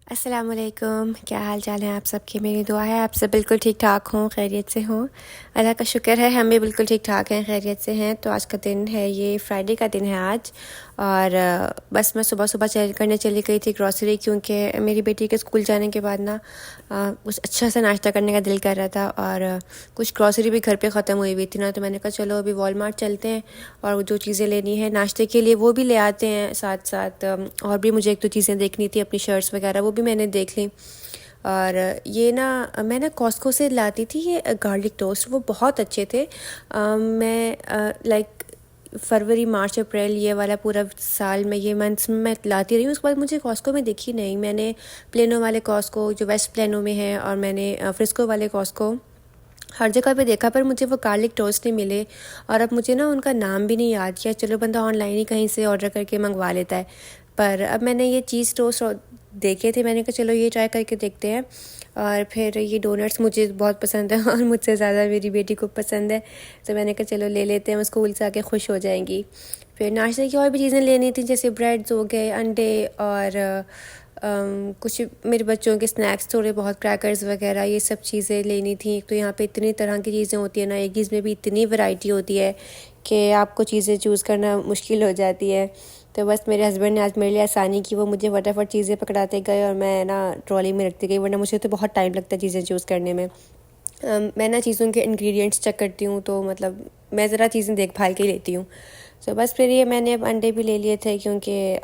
अस्सलामुअलैकुम, क्या हाल चाल है आप सबके। मेरी दुआ है आप सब बिल्कुल ठीक ठाक हों, खैरियत से हों। अल्लाह का शुक्र है हम भी बिल्कुल ठीक ठाक हैं, खैरियत से हैं। तो आज का दिन है, ये फ्राइडे का दिन है आज। और बस मैं सुबह सुबह चली गई थी ग्रॉसरी, क्योंकि मेरी बेटी के स्कूल जाने के बाद ना कुछ अच्छा सा नाश्ता करने का दिल कर रहा था। और कुछ ग्रॉसरी भी घर पे ख़त्म हुई हुई थी ना, तो मैंने कहा चलो अभी वॉलमार्ट चलते हैं और जो चीज़ें लेनी है नाश्ते के लिए वो भी ले आते हैं। साथ साथ और भी मुझे एक दो चीज़ें देखनी थी, अपनी शर्ट्स वगैरह वो भी मैंने देख ली। और ये ना मैं ना कॉस्को से लाती थी ये गार्लिक टोस्ट, वो बहुत अच्छे थे। मैं लाइक फरवरी मार्च अप्रैल ये वाला पूरा साल में ये मंथ्स में मैं लाती रही हूँ। उसके बाद मुझे कॉस्को में दिखी नहीं। मैंने प्लेनो वाले कॉस्को जो वेस्ट प्लेनो में है, और मैंने फ्रिस्को वाले कॉस्को, हर जगह पे देखा, पर मुझे वो गार्लिक टोस्ट नहीं मिले। और अब मुझे ना उनका नाम भी नहीं याद किया। चलो बंदा ऑनलाइन ही कहीं से ऑर्डर करके मंगवा लेता है, पर अब मैंने ये चीज़ टोस्ट देखे थे, मैंने कहा चलो ये ट्राई करके देखते हैं। और फिर ये डोनट्स मुझे बहुत पसंद है और मुझसे ज़्यादा मेरी बेटी को पसंद है, तो मैंने कहा चलो ले लेते हैं, वो स्कूल से आके खुश हो जाएंगी। फिर नाश्ते की और भी चीज़ें लेनी थी, जैसे ब्रेड्स हो गए, अंडे, और कुछ मेरे बच्चों के स्नैक्स थोड़े बहुत, क्रैकर्स वगैरह, ये सब चीज़ें लेनी थी। एक तो यहाँ पे इतनी तरह की चीज़ें होती है ना, एक चीज़ में भी इतनी वैरायटी होती है कि आपको चीज़ें चूज़ करना मुश्किल हो जाती है। तो बस मेरे हस्बैंड ने आज मेरे लिए आसानी की, वो मुझे फटाफट चीज़ें पकड़ाते गए और मैं ना ट्रॉली में रखती गई, वरना मुझे तो बहुत टाइम लगता है चीज़ें चूज़ करने में। मैं ना चीज़ों के इंग्रेडिएंट्स चेक करती हूँ, तो मतलब मैं ज़रा चीज़ें देखभाल के लेती हूँ। तो बस फिर ये मैंने अब अंडे भी ले लिए थे, क्योंकि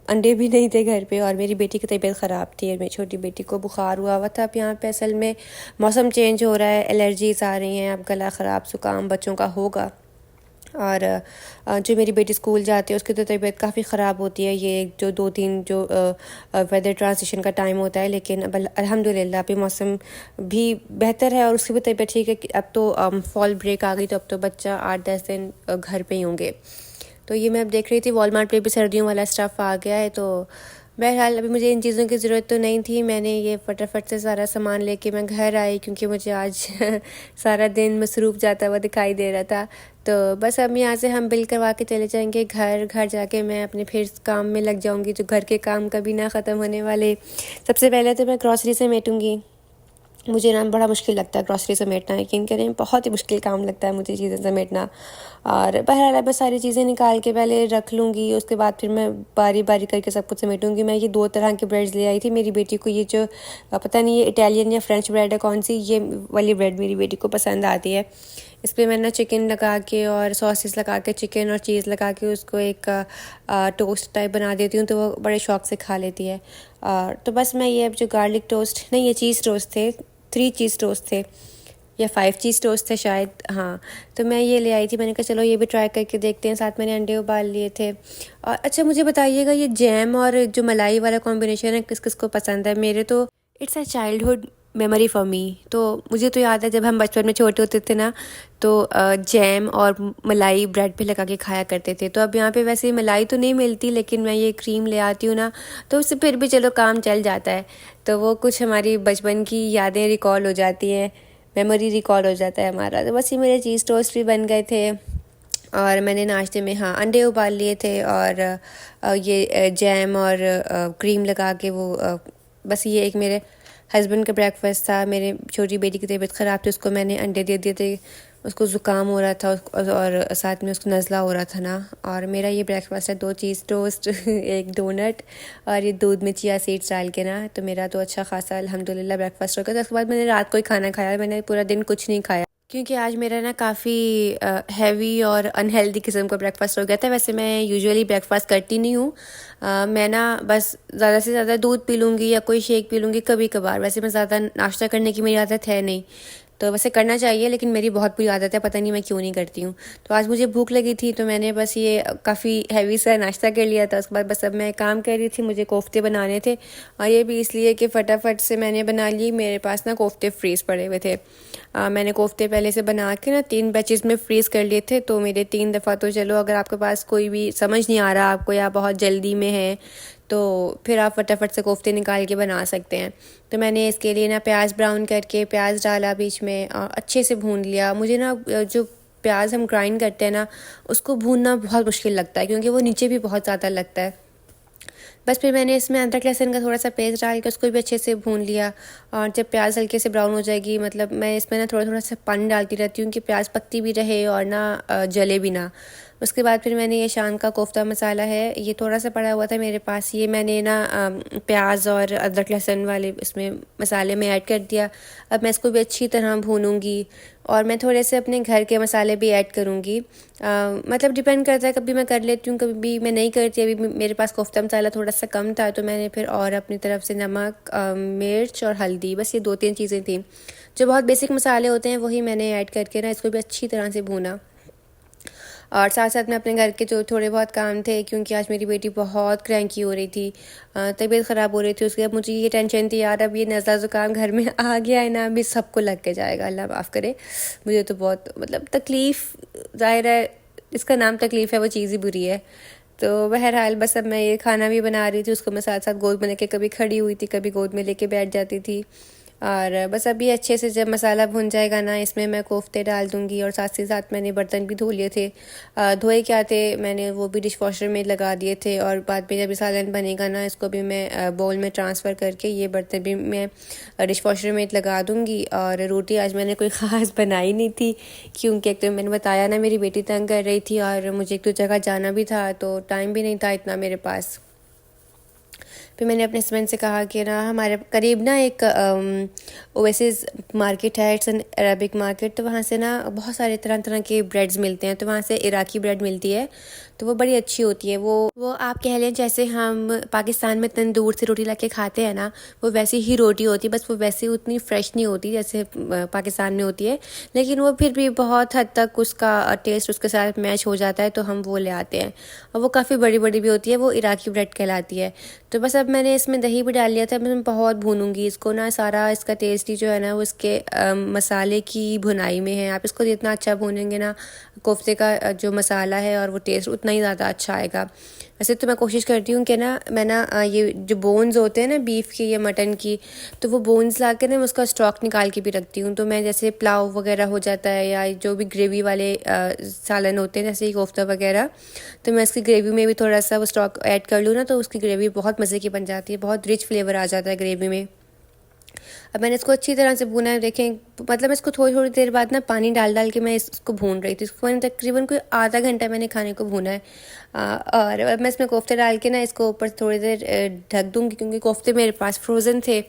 अंडे भी नहीं थे घर पे, और मेरी बेटी की तबीयत ख़राब थी, और मेरी छोटी बेटी को बुखार हुआ था। अब यहाँ पे असल में मौसम चेंज हो रहा है, एलर्जीज आ रही हैं, अब गला ख़राब ज़ुकाम बच्चों का होगा। और जो मेरी बेटी स्कूल जाती है उसकी तो तबीयत काफ़ी ख़राब होती है, ये जो 2-3 जो वेदर ट्रांजिशन का टाइम होता है। लेकिन अब अल्हम्दुलिल्लाह अभी मौसम भी बेहतर है और उसकी भी तबीयत ठीक है कि अब तो फॉल ब्रेक आ गई, तो अब तो बच्चा 8-10 दिन घर पे ही होंगे। तो ये मैं अब देख रही थी वॉलमार्ट पे भी सर्दियों वाला स्टफ़ आ गया है। तो बहरहाल अभी मुझे इन चीज़ों की ज़रूरत तो नहीं थी, मैंने ये फटाफट से सारा सामान लेके मैं घर आई, क्योंकि मुझे आज सारा दिन मसरूफ़ जाता हुआ दिखाई दे रहा था। तो बस अब यहाँ से हम बिल करवा के चले जाएंगे घर। घर जाके मैं अपने फिर काम में लग जाऊंगी, जो घर के काम कभी ना ख़त्म होने वाले। सबसे पहले तो मैं ग्रॉसरी समेटूंगी। मुझे ना बड़ा मुश्किल लगता है ग्रॉसरी समेटना, यकीन करें बहुत ही मुश्किल काम लगता है मुझे चीज़ें समेटना। और बहरहाल मैं सारी चीज़ें निकाल के पहले रख लूँगी, उसके बाद फिर मैं बारी बारी करके सब कुछ समेटूंगी। मैं ये 2 तरह के ब्रेड्स ले आई थी मेरी बेटी को, ये जो पता नहीं ये इटालियन या फ्रेंच ब्रेड है कौन सी, ये वाली ब्रेड मेरी बेटी को पसंद आती है। इस पर मैंने चिकन लगा के और सॉसेस लगा के, चिकन और चीज़ लगा के उसको एक टोस्ट टाइप बना देती हूँ, तो वो बड़े शौक से खा लेती है। और तो बस मैं ये अब जो गार्लिक टोस्ट नहीं, ये चीज़ टोस्ट थे, 3 चीज़ टोस्ट थे या 5 चीज़ टोस्ट थे शायद, हाँ। तो मैं ये ले आई थी, मैंने कहा चलो ये भी ट्राई करके देखते हैं। साथ मैंने अंडे उबाल लिए थे। और अच्छा मुझे बताइएगा, ये जैम और जो मलाई वाला कॉम्बिनेशन है किस किस को पसंद है। मेरे तो it's a childhood memory for me. तो मुझे तो याद है जब हम बचपन में छोटे होते थे ना, तो जैम और मलाई ब्रेड पे लगा के खाया करते थे। तो अब यहाँ पे वैसे मलाई तो नहीं मिलती, लेकिन मैं ये क्रीम ले आती हूँ ना, तो उससे फिर भी चलो काम चल जाता है। तो वो कुछ हमारी बचपन की यादें रिकॉल हो जाती हैं, मेमोरी रिकॉल हो जाता है हमारा। तो बस ये मेरे चीज़ टोस्ट भी बन गए थे। और मैंने नाश्ते में हाँ अंडे उबाल लिए थे, और ये जैम और क्रीम लगा के वो बस ये एक मेरे हस्बैंड का ब्रेकफास्ट था। मेरे छोटी बेटी की तबीयत ख़राब थी, उसको मैंने अंडे दे दिए थे, उसको ज़ुकाम हो रहा था और साथ में उसको नज़ला हो रहा था ना। और मेरा ये ब्रेकफास्ट है 2 चीज़ टोस्ट एक डोनट और ये दूध में चिया सीड्स डाल के ना। तो मेरा तो अच्छा खासा अल्हम्दुलिल्लाह ब्रेकफास्ट हो गया था। उसके बाद मैंने रात को ही खाना खाया, मैंने पूरा दिन कुछ नहीं खाया, क्योंकि आज मेरा ना काफ़ी हैवी और अनहेल्दी किस्म का ब्रेकफास्ट हो गया था। वैसे मैं यूजुअली ब्रेकफास्ट करती नहीं हूँ, मैं ना बस ज़्यादा से ज़्यादा दूध पी लूँगी या कोई शेक पी लूँगी कभी कभार। वैसे मैं ज़्यादा नाश्ता करने की मेरी आदत है नहीं, तो वैसे करना चाहिए, लेकिन मेरी बहुत बुरी आदत है, पता नहीं मैं क्यों नहीं करती हूँ। तो आज मुझे भूख लगी थी, तो मैंने बस ये काफ़ी हैवी सा नाश्ता कर लिया था। उसके बाद बस अब मैं काम कर रही थी, मुझे कोफ्ते बनाने थे, और ये भी इसलिए कि फटाफट से मैंने बना ली। मेरे पास ना कोफ्ते फ्रीज़ पड़े हुए थे। मैंने कोफ्ते पहले से बना के ना 3 बैचेस में फ्रीज़ कर लिए थे, तो मेरे 3 दफ़ा तो चलो, अगर आपके पास कोई भी समझ नहीं आ रहा आपको या बहुत जल्दी में है, तो फिर आप फटाफट से कोफ्ते निकाल के बना सकते हैं। तो मैंने इसके लिए ना प्याज ब्राउन करके प्याज डाला, बीच में अच्छे से भून लिया। मुझे ना जो प्याज हम ग्राइंड करते हैं ना, उसको भूनना बहुत मुश्किल लगता है, क्योंकि वो नीचे भी बहुत ज़्यादा लगता है। बस फिर मैंने इसमें अदरक लहसुन का थोड़ा सा पेस्ट डाल के उसको भी अच्छे से भून लिया। और जब प्याज हल्के से ब्राउन हो जाएगी, मतलब मैं इसमें ना थोड़ा थोड़ा सा पानी डालती रहती हूँ कि प्याज पकती भी रहे और ना जले भी ना। उसके बाद फिर मैंने ये शान का कोफ्ता मसाला है, ये थोड़ा सा पड़ा हुआ था मेरे पास, ये मैंने ना प्याज और अदरक लहसुन वाले इसमें मसाले में ऐड कर दिया। अब मैं इसको भी अच्छी तरह भूनूंगी और मैं थोड़े से अपने घर के मसाले भी ऐड करूँगी। मतलब डिपेंड करता है, कभी मैं कर लेती हूँ, कभी मैं नहीं करती। अभी मेरे पास कोफ्ता मसाला थोड़ा सा कम था तो मैंने फिर और अपनी तरफ से नमक, मिर्च और हल्दी, बस ये 2-3 चीज़ें थी। जो बहुत बेसिक मसाले होते हैं वही मैंने ऐड करके ना इसको भी अच्छी तरह से भूना। और साथ साथ में अपने घर के जो थोड़े बहुत काम थे, क्योंकि आज मेरी बेटी बहुत क्रैंकी हो रही थी, तबीयत ख़राब हो रही थी उसके। अब मुझे ये टेंशन थी यार, अब ये नज़ला ज़ुकाम घर में आ गया है ना, अभी सबको लग के जाएगा, अल्लाह माफ़ करे। मुझे तो बहुत मतलब तकलीफ़, ज़ाहिर है इसका नाम तकलीफ़ है, वो चीज़ ही बुरी है। तो बहरहाल बस अब मैं ये खाना भी बना रही थी, उसको मैं साथ साथ गोद में लेके कभी खड़ी हुई थी, कभी गोद में लेके बैठ जाती थी। और बस अभी अच्छे से जब मसाला भुन जाएगा ना, इसमें मैं कोफ्ते डाल दूँगी। और साथ ही साथ मैंने बर्तन भी धो लिए थे, धोए क्या थे, मैंने वो भी डिश वॉशर में लगा दिए थे। और बाद में जब सालन बनेगा ना, इसको भी मैं बाउल में ट्रांसफ़र करके ये बर्तन भी मैं डिश वॉशर में लगा दूँगी। और रोटी आज मैंने कोई ख़ास बनाई नहीं थी, क्योंकि एक तो मैंने बताया ना मेरी बेटी तंग कर रही थी और मुझे एक दो जगह जाना भी था, तो टाइम भी नहीं था इतना मेरे पास। फिर मैंने अपने हस्बैंड से कहा कि ना हमारे करीब ना एक ओएसिस मार्केट है, इट्स एन अरबिक मार्केट, तो वहाँ से ना बहुत सारे तरह तरह के ब्रेड्स मिलते हैं। तो वहाँ से इराकी ब्रेड मिलती है, तो वो बड़ी अच्छी होती है। वो आप कह लें जैसे हम पाकिस्तान में तंदूर से रोटी ला के खाते हैं ना, वो वैसी ही रोटी होती है, बस वो वैसे उतनी फ्रेश नहीं होती जैसे पाकिस्तान में होती है, लेकिन वो फिर भी बहुत हद तक उसका टेस्ट उसके साथ मैच हो जाता है, तो हम वो ले आते हैं। और वो काफ़ी बड़ी बड़ी भी होती है, वो इराकी ब्रेड कहलाती है। तो बस अब मैंने इसमें दही भी डाल लिया था, मैं बहुत भूनूंगी इसको ना, सारा इसका टेस्ट ही जो है ना वो इसके मसाले की भुनाई में है। आप इसको जितना अच्छा भूनेंगे ना, कोफ्ते का जो मसाला है और वो टेस्ट उतना ही ज़्यादा अच्छा आएगा। वैसे तो मैं कोशिश करती हूँ कि ना मैं ना ये जो बोन्स होते हैं ना बीफ की या मटन की, तो वो बोन्स ला के ना मैं उसका स्टॉक निकाल के भी रखती हूँ। तो मैं जैसे पुलाव वगैरह हो जाता है या जो भी ग्रेवी वाले सालन होते हैं जैसे ही कोफ्ता वगैरह, तो मैं इसकी ग्रेवी में भी थोड़ा सा वो स्टॉक ऐड कर लूँ ना, तो उसकी ग्रेवी बहुत मज़े की बन जाती है, बहुत रिच फ्लेवर आ जाता है ग्रेवी में। अब मैंने इसको अच्छी तरह से भूना है, देखें मतलब इसको थोड़ी थोड़ी देर बाद ना पानी डाल डाल के मैं इसको भून रही थी। इसको मैंने तकरीबन कोई आधा घंटा मैंने खाने को भूना है। और अब मैं इसमें कोफ्ते डाल के ना इसको ऊपर थोड़ी देर ढक दूँगी, क्योंकि कोफ्ते मेरे पास फ्रोज़न थे,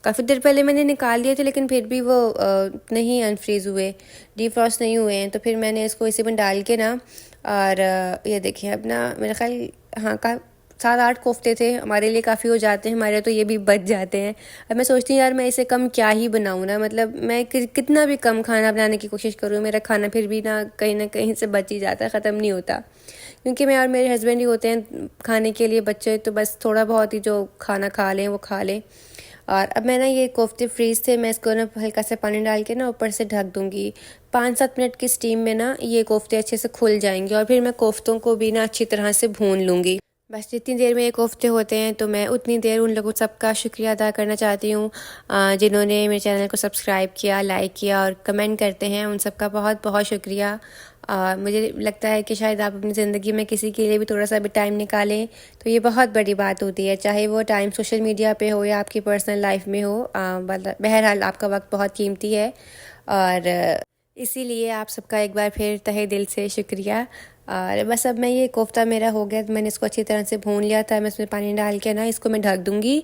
काफ़ी देर पहले मैंने निकाल लिए थे, लेकिन फिर भी वो नहीं अनफ्रीज़ हुए, डीफ्रॉस्ट नहीं हुए हैं। तो फिर मैंने इसको इसी में डाल के ना, और ये देखिए अब ना मेरा ख्याल हाँ का 7-8 कोफ्ते थे, हमारे लिए काफ़ी हो जाते हैं, हमारे तो ये भी बच जाते हैं। अब मैं सोचती हूँ यार मैं इसे कम क्या ही बनाऊँ ना, मतलब मैं कितना भी कम खाना बनाने की कोशिश करूँ, मेरा खाना फिर भी ना कहीं से बच ही जाता है, ख़त्म नहीं होता। क्योंकि मैं और मेरे हस्बैंड ही होते हैं खाने के लिए, बच्चे तो बस थोड़ा बहुत ही जो खाना खा लें वो खा लें। और अब मैं ना ये कोफ्ते फ्रीज़ थे, मैं इसको ना हल्का सा पानी डाल के ना ऊपर से ढक दूँगी। 5-7 मिनट की स्टीम में ना ये कोफ्ते अच्छे से खुल जाएंगे, और फिर मैं कोफ्तों को भी ना अच्छी तरह से भून लूँगी। बस जितनी देर में ये कोफ्ते होते हैं, तो मैं उतनी देर उन लोगों सबका शुक्रिया अदा करना चाहती हूँ जिन्होंने मेरे चैनल को सब्सक्राइब किया, लाइक किया और कमेंट करते हैं, उन सबका बहुत बहुत शुक्रिया। मुझे लगता है कि शायद आप अपनी ज़िंदगी में किसी के लिए भी थोड़ा सा भी टाइम निकालें तो ये बहुत बड़ी बात होती है, चाहे वो टाइम सोशल मीडिया पे हो या आपकी पर्सनल लाइफ में हो। बहरहाल आपका वक्त बहुत कीमती है, और इसीलिए आप सबका एक बार फिर तहे दिल से शुक्रिया। और बस अब मैं ये कोफ्ता मेरा हो गया, मैंने इसको अच्छी तरह से भून लिया था, मैं इसमें पानी डाल के ना इसको मैं ढक दूँगी।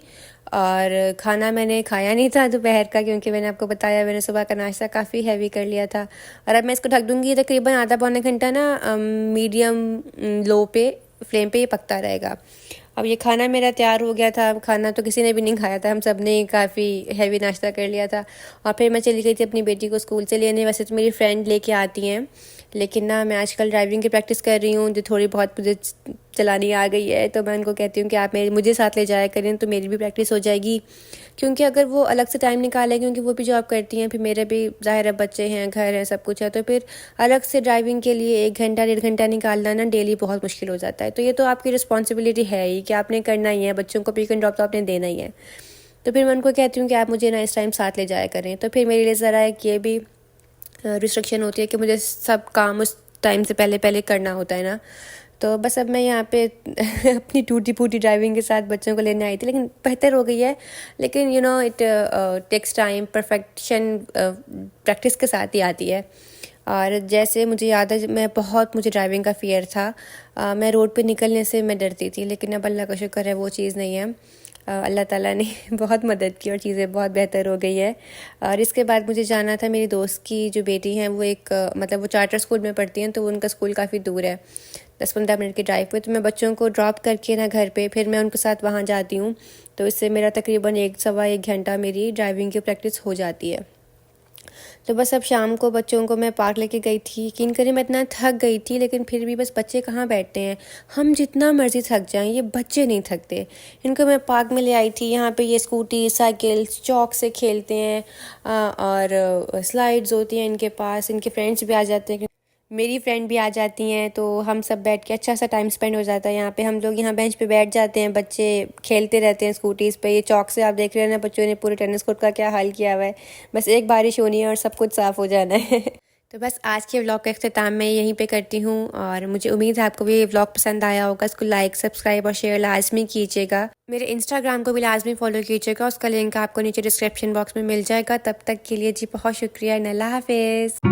और खाना मैंने खाया नहीं था दोपहर का, क्योंकि मैंने आपको बताया मैंने सुबह का नाश्ता काफ़ी हैवी कर लिया था। और अब मैं इसको ढक दूँगी तकरीबन आधा पौने घंटा ना, मीडियम लो पे फ्लेम पे ये पकता रहेगा। अब ये खाना मेरा तैयार हो गया था, खाना तो किसी ने भी नहीं खाया था, हम सब ने काफ़ी हैवी नाश्ता कर लिया था। और फिर मैं चली गई थी अपनी बेटी को स्कूल से लेने। वैसे तो मेरी फ्रेंड लेके आती हैं, लेकिन ना मैं आजकल ड्राइविंग की प्रैक्टिस कर रही हूँ, जो थोड़ी बहुत मुझे चलानी आ गई है, तो मैं उनको कहती हूँ कि आप मुझे साथ ले जाया करें, तो मेरी भी प्रैक्टिस हो जाएगी। क्योंकि अगर वो अलग से टाइम निकालें, क्योंकि वो भी जॉब करती हैं, फिर मेरे भी ज़ाहिर है बच्चे हैं, घर है, सब कुछ है, तो फिर अलग से ड्राइविंग के लिए 1 घंटा 1.5 घंटा निकालना ना डेली बहुत मुश्किल हो जाता है। तो ये तो आपकी रिस्पॉन्सिबिलिटी है ही कि आपने करना ही है, बच्चों को पिक एंड ड्रॉप तो आपने देना ही है। तो फिर मैं उनको कहती हूँ कि आप मुझे ना इस टाइम साथ ले जाया करें। तो फिर मेरे लिए ज़रा एक ये भी रिस्ट्रिक्शन होती है कि मुझे सब काम उस टाइम से पहले पहले करना होता है ना। तो बस अब मैं यहाँ पे अपनी टूटी फूटी ड्राइविंग के साथ बच्चों को लेने आई थी, लेकिन बेहतर हो गई है। लेकिन you know it takes time, perfection practice के साथ ही आती है। और जैसे मुझे याद है, मुझे ड्राइविंग का फ़ियर था। मैं रोड पे निकलने से मैं डरती थी, लेकिन अब अल्लाह का शुक्र है वो चीज़ नहीं है। अल्लाह ताला ने बहुत मदद की और चीज़ें बहुत बेहतर हो गई है। और इसके बाद मुझे जाना था, मेरी दोस्त की जो बेटी हैं वो एक मतलब वो चार्टर स्कूल में पढ़ती हैं, तो उनका स्कूल काफ़ी दूर है, 10-15 मिनट की ड्राइव पे। तो मैं बच्चों को ड्रॉप करके ना घर पे फिर मैं उनके साथ वहाँ जाती हूँ। तो इससे मेरा तकरीबन 1-1.25 घंटा मेरी ड्राइविंग की प्रैक्टिस हो जाती है। तो बस अब शाम को बच्चों को मैं पार्क लेके गई थी। यकीन करिए मैं इतना थक गई थी, लेकिन फिर भी बस बच्चे कहाँ बैठते हैं, हम जितना मर्ज़ी थक जाएं, ये बच्चे नहीं थकते। इनको मैं पार्क में ले आई थी। यहाँ पे ये स्कूटी, साइकिल, चौक से खेलते हैं और स्लाइड्स होती हैं इनके पास। इनके फ्रेंड्स भी आ जाते हैं, मेरी फ्रेंड भी आ जाती हैं, तो हम सब बैठ के अच्छा सा टाइम स्पेंड हो जाता है। यहाँ पे हम लोग यहाँ बेंच पे बैठ जाते हैं, बच्चे खेलते रहते हैं स्कूटीज़ पे। ये चौक से आप देख रहे हैं ना, बच्चों ने पूरे टेनिस कोर्ट का क्या हाल किया हुआ है। बस एक बारिश होनी है और सब कुछ साफ़ हो जाना है। तो बस आज के व्लॉग का अख्ताम मैं यहीं पे करती हूँ, और मुझे उम्मीद है आपको भी ये व्लॉग पसंद आया होगा। इसको लाइक, सब्सक्राइब और शेयर लाजमी कीजिएगा। मेरे इंस्टाग्राम को भी लाजमी फॉलो कीजिएगा, उसका लिंक आपको नीचे डिस्क्रिप्शन बॉक्स में मिल जाएगा। तब तक के लिए जी बहुत शुक्रिया। अल्लाह हाफिज़।